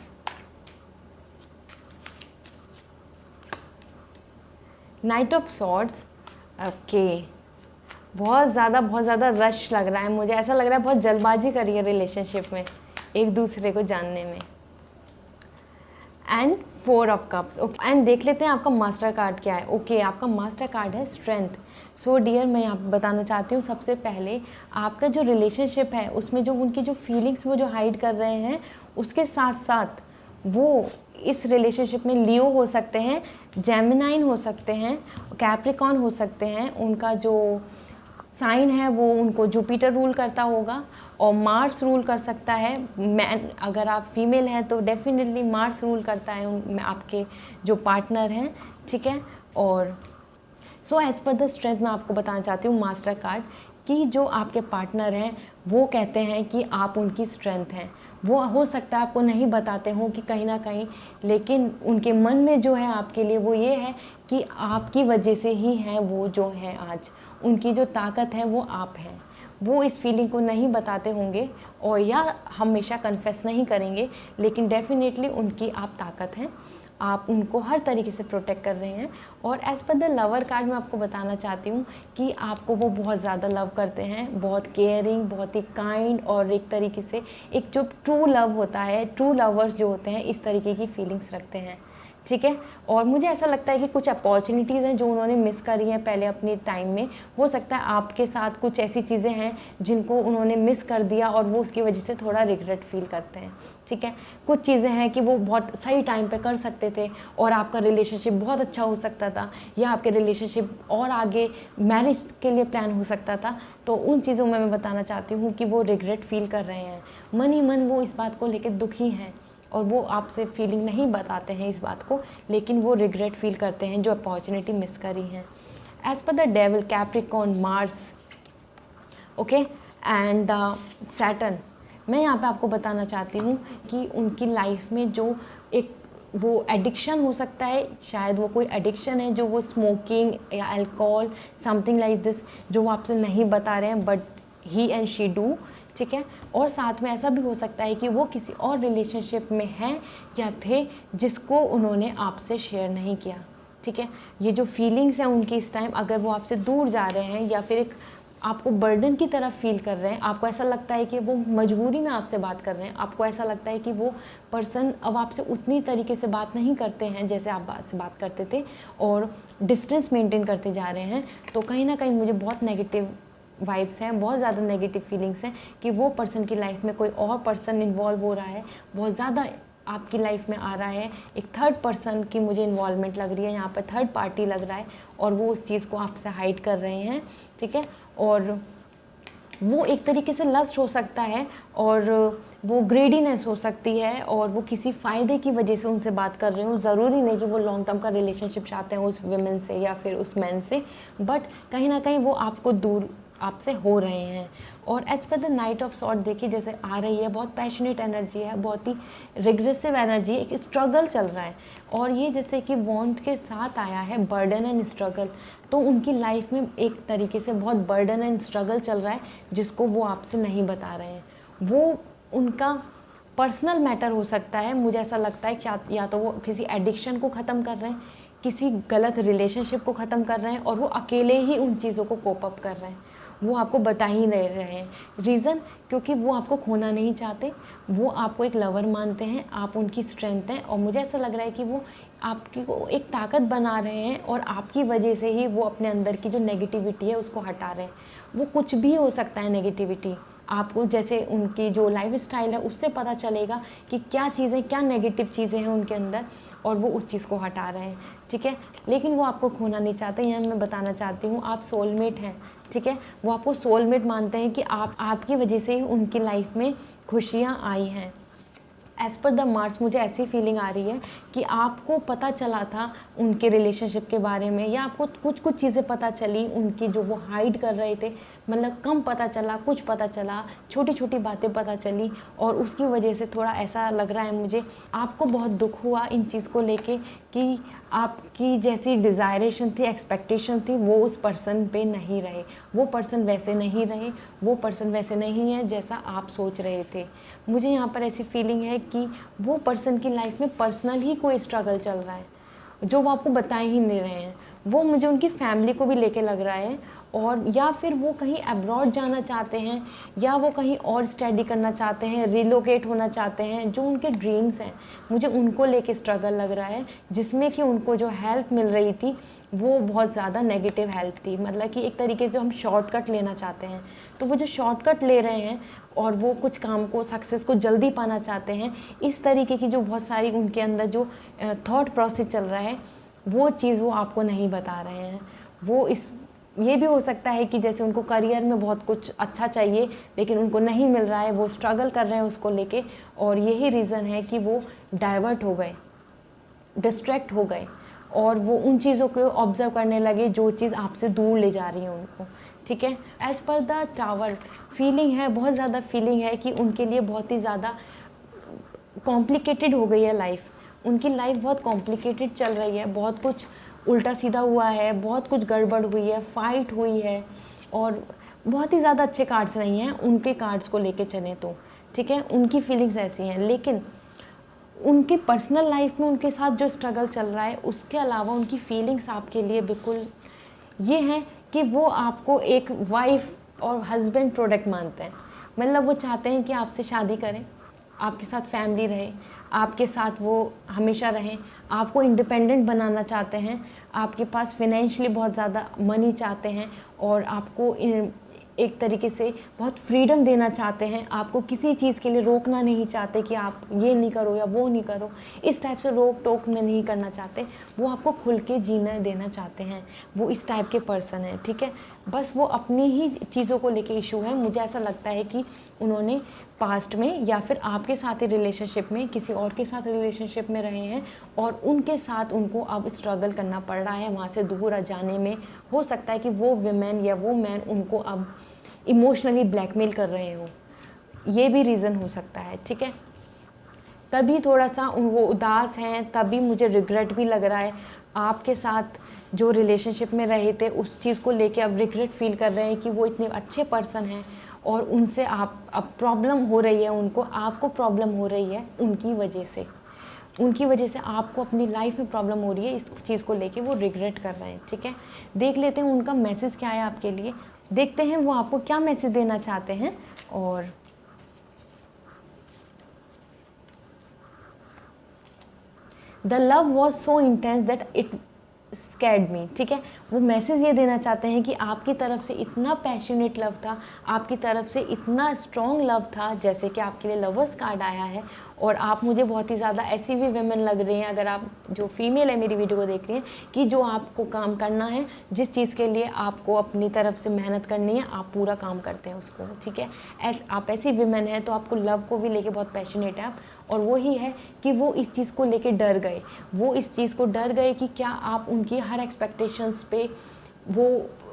Knight of Swords। Okay, बहुत ज़्यादा रश लग रहा है मुझे, ऐसा लग रहा है बहुत जल्दबाजी करी है रिलेशनशिप में एक दूसरे को जानने में। And 4 of cups. एंड देख लेते हैं आपका मास्टर कार्ड क्या है। ओके, आपका मास्टर कार्ड है स्ट्रेंथ। सो डियर, मैं यहाँ बताना चाहती हूँ सबसे पहले आपका जो रिलेशनशिप है उसमें जो उनकी जो फीलिंग्स वो जो हाइड कर रहे हैं, उसके साथ साथ वो इस रिलेशनशिप में लियो हो सकते हैं, जेमिनाइन हो सकते हैं, कैप्रिकॉन हो सकते हैं। उनका जो साइन है वो उनको जुपिटर रूल करता होगा और मार्स रूल कर सकता है। मैन, अगर आप फीमेल हैं तो डेफिनेटली मार्स रूल करता है आपके जो पार्टनर हैं। ठीक है, और so as per the strength मैं आपको बताना चाहती हूँ मास्टर कार्ड कि जो आपके पार्टनर हैं वो कहते हैं कि आप उनकी स्ट्रेंथ हैं। वो हो सकता है आपको नहीं बताते हों कि कहीं ना कहीं, लेकिन उनके मन में जो है आपके लिए वो ये है कि आपकी वजह से ही हैं वो जो है आज। उनकी जो ताकत है वो आप हैं। वो इस फीलिंग को नहीं बताते होंगे और या हमेशा कन्फेस नहीं करेंगे, लेकिन डेफिनेटली उनकी आप ताकत हैं। आप उनको हर तरीके से प्रोटेक्ट कर रहे हैं। और as per the lover card मैं आपको बताना चाहती हूँ कि आपको वो बहुत ज़्यादा लव करते हैं, बहुत केयरिंग, बहुत ही काइंड, और एक तरीके से एक जो ट्रू लव होता है, ट्रू लवर्स जो होते हैं इस तरीके की फीलिंग्स रखते हैं। ठीक है, और मुझे ऐसा लगता है कि कुछ अपॉर्चुनिटीज़ हैं जो उन्होंने मिस करी हैं पहले अपनी टाइम में। हो सकता है आपके साथ कुछ ऐसी चीज़ें हैं जिनको उन्होंने मिस कर दिया और वो उसकी वजह से थोड़ा रिग्रेट फील करते हैं। ठीक है, कुछ चीज़ें हैं कि वो बहुत सही टाइम पे कर सकते थे और आपका रिलेशनशिप बहुत अच्छा हो सकता था, या आपके रिलेशनशिप और आगे मैरिज के लिए प्लान हो सकता था। तो उन चीज़ों में मैं बताना चाहती हूँ कि वो रिग्रेट फील कर रहे हैं। मन ही मन वो इस बात को लेकर दुखी हैं और वो आपसे फीलिंग नहीं बताते हैं इस बात को, लेकिन वो रिग्रेट फील करते हैं जो अपॉर्चुनिटी मिस करी हैं। As per the devil, Capricorn, Mars, okay, and the Saturn. मैं यहाँ पे आपको बताना चाहती हूँ कि उनकी लाइफ में जो एक वो एडिक्शन हो सकता है, शायद वो कोई एडिक्शन है जो वो स्मोकिंग या अल्कोहल, समथिंग लाइक दिस, जो वो आपसे नहीं बता रहे हैं but he and she do. ठीक है, और साथ में ऐसा भी हो सकता है कि वो किसी और रिलेशनशिप में हैं या थे जिसको उन्होंने आपसे शेयर नहीं किया। ठीक है, ये जो फीलिंग्स हैं उनकी इस टाइम, अगर वो आपसे दूर जा रहे हैं या फिर एक आपको बर्डन की तरह फील कर रहे हैं, आपको ऐसा लगता है कि वो मजबूरी में आपसे बात कर रहे हैं, आपको ऐसा लगता है कि वो पर्सन अब आपसे उतनी तरीके से बात नहीं करते हैं जैसे आप से बात करते थे और डिस्टेंस मेंटेन करते जा रहे हैं, तो कहीं ना कहीं मुझे बहुत नेगेटिव वाइब्स हैं, बहुत ज़्यादा नेगेटिव फीलिंग्स हैं कि वो पर्सन की लाइफ में कोई और पर्सन इन्वॉल्व हो रहा है, बहुत ज़्यादा आपकी लाइफ में आ रहा है। एक थर्ड पर्सन की मुझे इन्वॉल्वमेंट लग रही है यहाँ पर, थर्ड पार्टी लग रहा है और वो उस चीज़ को आपसे हाइड कर रहे हैं। ठीक है, और वो एक तरीके से लस्ट हो सकता है और वो ग्रेडीनेस हो सकती है और वो किसी फ़ायदे की वजह से उनसे बात कर रहे हो। ज़रूरी नहीं कि वो लॉन्ग टर्म का रिलेशनशिप चाहते हैं उस वुमेन से या फिर उस मैन से, बट कहीं ना कहीं वो आपको दूर आपसे हो रहे हैं। और as per the night of sword देखिए जैसे आ रही है, बहुत पैशनेट एनर्जी है, बहुत ही रिग्रेसिव एनर्जी है, एक स्ट्रगल चल रहा है। और ये जैसे कि वॉन्ट के साथ आया है बर्डन एंड स्ट्रगल, तो उनकी लाइफ में एक तरीके से बहुत बर्डन एंड स्ट्रगल चल रहा है जिसको वो आपसे नहीं बता रहे हैं। वो उनका पर्सनल मैटर हो सकता है, मुझे ऐसा लगता है कि या तो वो किसी एडिक्शन को ख़त्म कर रहे हैं किसी गलत रिलेशनशिप को ख़त्म कर रहे हैं और वो अकेले ही उन चीज़ों को कोप अप कर रहे हैं, वो आपको बता ही नहीं रहे हैं। रीज़न क्योंकि वो आपको खोना नहीं चाहते, वो आपको एक लवर मानते हैं, आप उनकी स्ट्रेंथ हैं, और मुझे ऐसा लग रहा है कि वो आपकी को एक ताकत बना रहे हैं और आपकी वजह से ही वो अपने अंदर की जो नेगेटिविटी है उसको हटा रहे हैं। वो कुछ भी हो सकता है नेगेटिविटी, आपको जैसे उनकी जो लाइफ स्टाइल है उससे पता चलेगा कि क्या चीज़ें, क्या नेगेटिव चीज़ें हैं उनके अंदर, और वो उस चीज़ को हटा रहे हैं, ठीक है। लेकिन वो आपको खोना नहीं चाहते। यहाँ मैं बताना चाहती हूँ, आप सोलमेट हैं, ठीक है। वो आपको सोलमेट मानते हैं कि आपकी वजह से ही उनकी लाइफ में खुशियाँ आई हैं। एज़ पर द मार्स मुझे ऐसी फीलिंग आ रही है कि आपको पता चला था उनके रिलेशनशिप के बारे में, या आपको कुछ कुछ चीज़ें पता चली उनकी जो वो हाइड कर रहे थे, मतलब कम पता चला, कुछ पता चला, छोटी छोटी बातें पता चली, और उसकी वजह से थोड़ा ऐसा लग रहा है मुझे आपको बहुत दुख हुआ इन चीज़ को लेके कि आपकी जैसी डिज़ायरेशन थी, एक्सपेक्टेशन थी, वो उस पर्सन पे नहीं रहे, वो पर्सन वैसे नहीं रहे, वो पर्सन वैसे नहीं है जैसा आप सोच रहे थे। मुझे यहाँ पर ऐसी फीलिंग है कि वो पर्सन की लाइफ में पर्सनल ही कोई स्ट्रगल चल रहा है जो वो आपको बता ही नहीं रहे हैं। वो मुझे उनकी फैमिली को भी लेके लग रहा है, और या फिर वो कहीं अब्रॉड जाना चाहते हैं, या वो कहीं और स्टडी करना चाहते हैं, रिलोकेट होना चाहते हैं, जो उनके ड्रीम्स हैं मुझे उनको लेके स्ट्रगल लग रहा है, जिसमें कि उनको जो हेल्प मिल रही थी वो बहुत ज़्यादा नेगेटिव हेल्प थी। मतलब कि एक तरीके से हम शॉर्टकट लेना चाहते हैं, तो वो जो शॉर्टकट ले रहे हैं और वो कुछ काम को, सक्सेस को जल्दी पाना चाहते हैं, इस तरीके की जो बहुत सारी उनके अंदर जो थॉट प्रोसेस चल रहा है, वो चीज़ वो आपको नहीं बता रहे हैं। वो ये भी हो सकता है कि जैसे उनको करियर में बहुत कुछ अच्छा चाहिए लेकिन उनको नहीं मिल रहा है, वो स्ट्रगल कर रहे हैं उसको लेके, और यही रीज़न है कि वो डाइवर्ट हो गए, डिस्ट्रैक्ट हो गए, और वो उन चीज़ों को ऑब्जर्व करने लगे जो चीज़ आपसे दूर ले जा रही है उनको, ठीक है। As per the tower feeling है, बहुत ज़्यादा फीलिंग है कि उनके लिए बहुत ही ज़्यादा कॉम्प्लिकेटेड हो गई है लाइफ, उनकी लाइफ बहुत कॉम्प्लिकेटेड चल रही है, बहुत कुछ उल्टा सीधा हुआ है, बहुत कुछ गड़बड़ हुई है, फाइट हुई है, और बहुत ही ज़्यादा अच्छे कार्ड्स नहीं हैं उनके कार्ड्स को लेके चलें तो, ठीक है। उनकी फीलिंग्स ऐसी हैं, लेकिन उनकी पर्सनल लाइफ में उनके साथ जो स्ट्रगल चल रहा है उसके अलावा उनकी फीलिंग्स आपके लिए बिल्कुल ये हैं कि वो आपको एक वाइफ और हस्बैंड प्रोडक्ट मानते हैं। मतलब वो चाहते हैं कि आपसे शादी करें, आपके साथ फैमिली रहे, आपके साथ वो हमेशा रहें, आपको इंडिपेंडेंट बनाना चाहते हैं, आपके पास फिनेंशियली बहुत ज़्यादा मनी चाहते हैं, और आपको एक तरीके से बहुत फ्रीडम देना चाहते हैं, आपको किसी चीज़ के लिए रोकना नहीं चाहते कि आप ये नहीं करो या वो नहीं करो, इस टाइप से रोक टोक में नहीं करना चाहते, वो आपको खुल के जीना देना चाहते हैं। वो इस टाइप के पर्सन हैं, ठीक है। बस वो अपनी ही चीज़ों को लेके इशू है। मुझे ऐसा लगता है कि उन्होंने पास्ट में या फिर आपके साथ ही रिलेशनशिप में, किसी और के साथ रिलेशनशिप में रहे हैं, और उनके साथ उनको अब स्ट्रगल करना पड़ रहा है वहाँ से दूर जाने में। हो सकता है कि वो विमेन या वो मैन उनको अब इमोशनली ब्लैकमेल कर रहे हो, ये भी रीज़न हो सकता है, ठीक है। तभी थोड़ा सा वो उदास हैं, तभी मुझे रिग्रेट भी लग रहा है। आपके साथ जो रिलेशनशिप में रहे थे उस चीज़ को लेके अब रिग्रेट फील कर रहे हैं कि वो इतने अच्छे पर्सन हैं और उनसे आप अब प्रॉब्लम हो रही है, उनको, आपको प्रॉब्लम हो रही है उनकी वजह से, उनकी वजह से आपको अपनी लाइफ में प्रॉब्लम हो रही है, इस चीज़ को लेके वो रिग्रेट कर रहे हैं, ठीक है। देख लेते हैं उनका मैसेज क्या है आपके लिए, देखते हैं वो आपको क्या मैसेज देना चाहते हैं। और the love was so intense that it scared me, ठीक है। वो मैसेज ये देना चाहते हैं कि आपकी तरफ से इतना पैशनेट लव था, आपकी तरफ से इतना स्ट्रॉन्ग लव था, जैसे कि आपके लिए लवर्स कार्ड आया है, और आप मुझे बहुत ही ज़्यादा ऐसी भी वेमेन लग रही हैं, अगर आप जो फीमेल है मेरी वीडियो को देख रही हैं, कि जो आपको काम करना है, जिस चीज़ के लिए आपको अपनी तरफ से मेहनत करनी है, आप पूरा काम करते हैं उसको, ठीक है। आप ऐसी वेमेन है तो आपको लव को भी लेके बहुत पैशनेट है आप, और वो ही है कि वो इस चीज़ को लेके डर गए, वो इस चीज़ को डर गए कि क्या आप उनकी हर एक्सपेक्टेशंस पे वो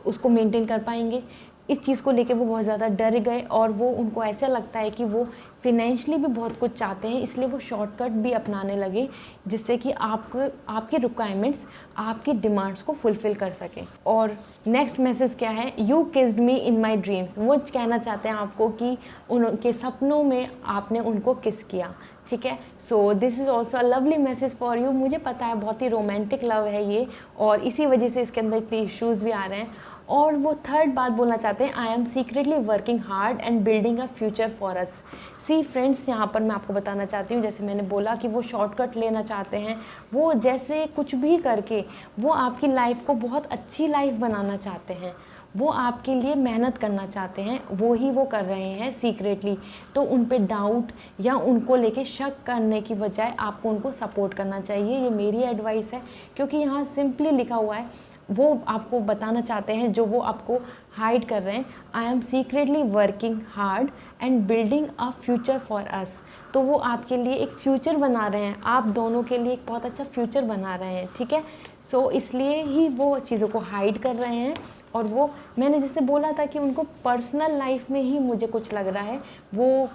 उसको मेंटेन कर पाएंगे, इस चीज़ को लेके वो बहुत ज़्यादा डर गए और वो उनको ऐसा लगता है कि वो फिनेंशली भी बहुत कुछ चाहते हैं, इसलिए वो शॉर्टकट भी अपनाने लगे जिससे कि आपकी रिक्वायरमेंट्स, आपकी डिमांड्स को फुलफ़िल कर सकें। और नेक्स्ट मैसेज क्या है, you kissed me in my dreams. वो कहना चाहते हैं आपको कि उनके सपनों में आपने उनको किस किया, ठीक है। So this is also a lovely message for you. मुझे पता है बहुत ही रोमांटिक लव है ये, और इसी वजह से इसके अंदर इतने इश्यूज़ भी आ रहे हैं। और वो थर्ड बात बोलना चाहते हैं, I am secretly working hard and building a future for us. See friends, यहाँ पर मैं आपको बताना चाहती हूँ, जैसे मैंने बोला कि वो शॉर्टकट लेना चाहते हैं, वो जैसे कुछ भी करके वो आपकी लाइफ को बहुत अच्छी लाइफ बनाना चाहते हैं, वो आपके लिए मेहनत करना चाहते हैं, वो ही वो कर रहे हैं सीक्रेटली। तो उन पे डाउट या उनको लेके शक करने की बजाय आपको उनको सपोर्ट करना चाहिए, ये मेरी एडवाइस है। क्योंकि यहाँ सिंपली लिखा हुआ है, वो आपको बताना चाहते हैं जो वो आपको हाइड कर रहे हैं, I am secretly working hard and building a future for अस। तो वो आपके लिए एक फ्यूचर बना रहे हैं, आप दोनों के लिए एक बहुत अच्छा फ्यूचर बना रहे हैं, ठीक है। सो इसलिए ही वो चीज़ों को हाइड कर रहे हैं। और वो मैंने जैसे बोला था कि उनको पर्सनल लाइफ में ही मुझे कुछ लग रहा है, वो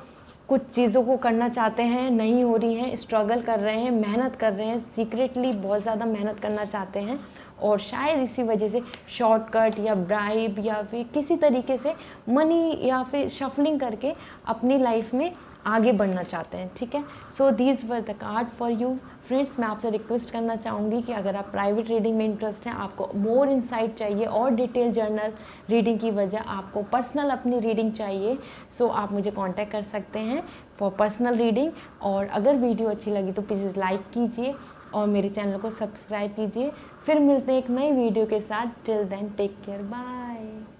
कुछ चीज़ों को करना चाहते हैं, नहीं हो रही हैं, स्ट्रगल कर रहे हैं, मेहनत कर रहे हैं, सीक्रेटली बहुत ज़्यादा मेहनत करना चाहते हैं, और शायद इसी वजह से शॉर्टकट या ब्राइब या फिर किसी तरीके से मनी या फिर शफलिंग करके अपनी लाइफ में आगे बढ़ना चाहते हैं, ठीक है। So these were the card for you friends. मैं आपसे रिक्वेस्ट करना चाहूँगी कि अगर आप प्राइवेट रीडिंग में इंटरेस्ट हैं, आपको मोर इनसाइट चाहिए और डिटेल जर्नल रीडिंग की वजह आपको पर्सनल अपनी रीडिंग चाहिए, सो आप मुझे कांटेक्ट कर सकते हैं फॉर पर्सनल रीडिंग। और अगर वीडियो अच्छी लगी तो प्लीज़ लाइक कीजिए और मेरे चैनल को सब्सक्राइब कीजिए। फिर मिलते हैं एक नई वीडियो के साथ। Till then take care, bye.